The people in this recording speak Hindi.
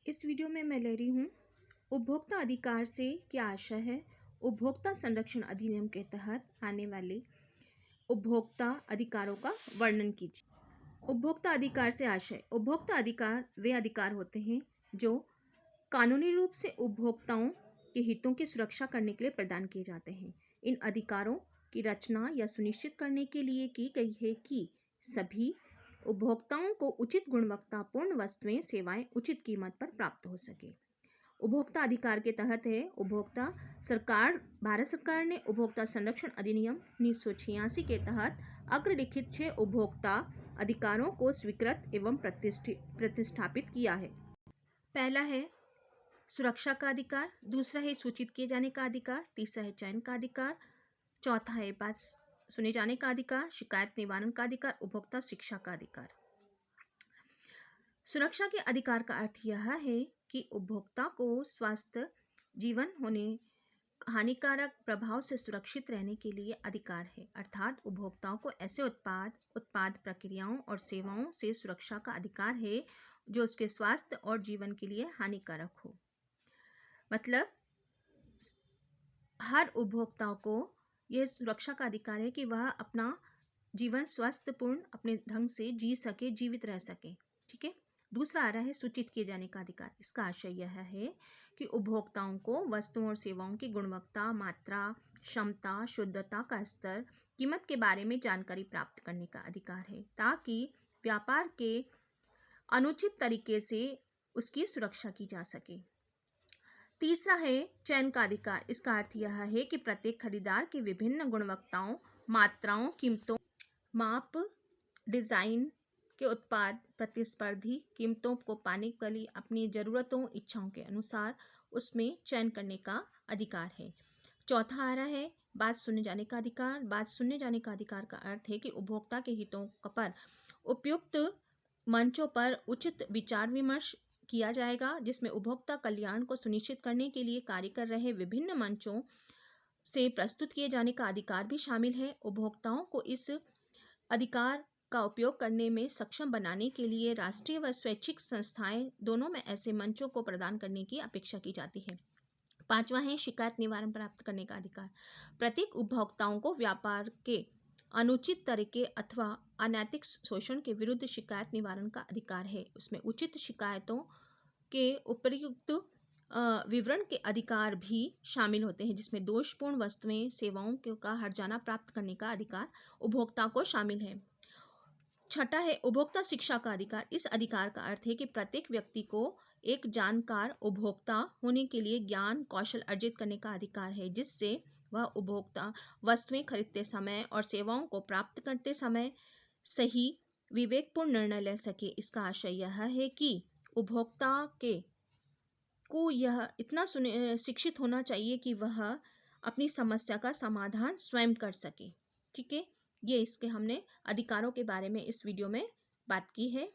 इस वीडियो में मैं ले रही हूँ उपभोक्ता अधिकार से क्या आशय है। उपभोक्ता संरक्षण अधिनियम के तहत आने वाले उपभोक्ता अधिकारों का वर्णन कीजिए। उपभोक्ता अधिकार से आशय। उपभोक्ता अधिकार वे अधिकार होते हैं जो कानूनी रूप से उपभोक्ताओं के हितों की सुरक्षा करने के लिए प्रदान किए जाते हैं। इन अधिकारों की रचना यह सुनिश्चित करने के लिए की गई है कि सभी उपभोक्ताओं को उचित गुणवत्तापूर्ण वस्तुएं सेवाएं उचित कीमत पर प्राप्त हो सके। उपभोक्ता अधिकार के तहत है भारत सरकार ने उपभोक्ता संरक्षण अधिनियम 1986 के तहत अग्रलिखित 6 उपभोक्ता अधिकारों को स्वीकृत एवं प्रतिष्ठापित किया है। पहला है सुरक्षा का अधिकार, दूसरा है सूचित किए जाने का अधिकार, तीसरा है चयन का अधिकार, चौथा है बात सुने जाने का अधिकार, शिकायत निवारण का अधिकार, उपभोक्ता शिक्षा का अधिकार। सुरक्षा के अधिकार का अर्थ यह है कि उपभोक्ता को स्वास्थ्य जीवन होने हानिकारक प्रभाव से सुरक्षित रहने के लिए अधिकार है, अर्थात उपभोक्ताओं को ऐसे उत्पाद प्रक्रियाओं और सेवाओं से सुरक्षा का अधिकार है जो उसके स्वास्थ्य और जीवन के लिए हानिकारक हो। मतलब हर उपभोक्ताओं को यह सुरक्षा का अधिकार है कि वह अपना जीवन स्वस्थपूर्ण अपने ढंग से जी सके, जीवित रह सके। ठीक है। दूसरा आ रहा है सूचित किए जाने का अधिकार। इसका आशय यह है कि उपभोक्ताओं को वस्तुओं और सेवाओं की गुणवत्ता, मात्रा, क्षमता, शुद्धता का स्तर, कीमत के बारे में जानकारी प्राप्त करने का अधिकार है ताकि व्यापार के अनुचित तरीके से उसकी सुरक्षा की जा सके। तीसरा है चयन का अधिकार। इसका अर्थ यह है कि प्रत्येक खरीदार की विभिन्न गुणवत्ताओं, मात्राओं, कीमतों, माप, डिजाइन के उत्पाद प्रतिस्पर्धी कीमतों को पाने के लिए अपनी जरूरतों, इच्छाओं के अनुसार उसमें चयन करने का अधिकार है। चौथा आ रहा है बात सुनने जाने का अधिकार। बात सुनने जाने का अधिकार का अर्थ है कि उपभोक्ता के हितों पर उपयुक्त मंचों पर उचित विचार विमर्श किया जाएगा, जिसमें उपभोक्ता कल्याण को सुनिश्चित करने के लिए कार्य कर रहे विभिन्न मंचों से प्रस्तुत किए जाने का अधिकार भी शामिल है। उपभोक्ताओं को इस अधिकार का उपयोग करने में सक्षम बनाने के लिए राष्ट्रीय व स्वैच्छिक संस्थाएं दोनों में ऐसे मंचों को प्रदान करने की अपेक्षा की जाती है। पांचवा है शिकायत निवारण प्राप्त करने का अधिकार। प्रत्येक उपभोक्ताओं को व्यापार के अनुचित तरीके अथवा अनैतिक शोषण के विरुद्ध शिकायत निवारण का अधिकार है। उसमें उचित शिकायतों के उपयुक्त विवरण के अधिकार भी शामिल होते हैं, जिसमें दोषपूर्ण वस्तुएं, सेवाओं का हर्जाना प्राप्त करने का अधिकार उपभोक्ता को शामिल है। छठा है उपभोक्ता शिक्षा का अधिकार। इस अधिकार का अर्थ है कि प्रत्येक व्यक्ति को एक जानकार उपभोक्ता होने के लिए ज्ञान कौशल अर्जित करने का अधिकार है, जिससे वह उपभोक्ता वस्तुएं खरीदते समय और सेवाओं को प्राप्त करते समय सही विवेकपूर्ण निर्णय ले सके। इसका आशय यह है कि उपभोक्ता को यह इतना शिक्षित होना चाहिए कि वह अपनी समस्या का समाधान स्वयं कर सके। ठीक है। ये इसके हमने अधिकारों के बारे में इस वीडियो में बात की है।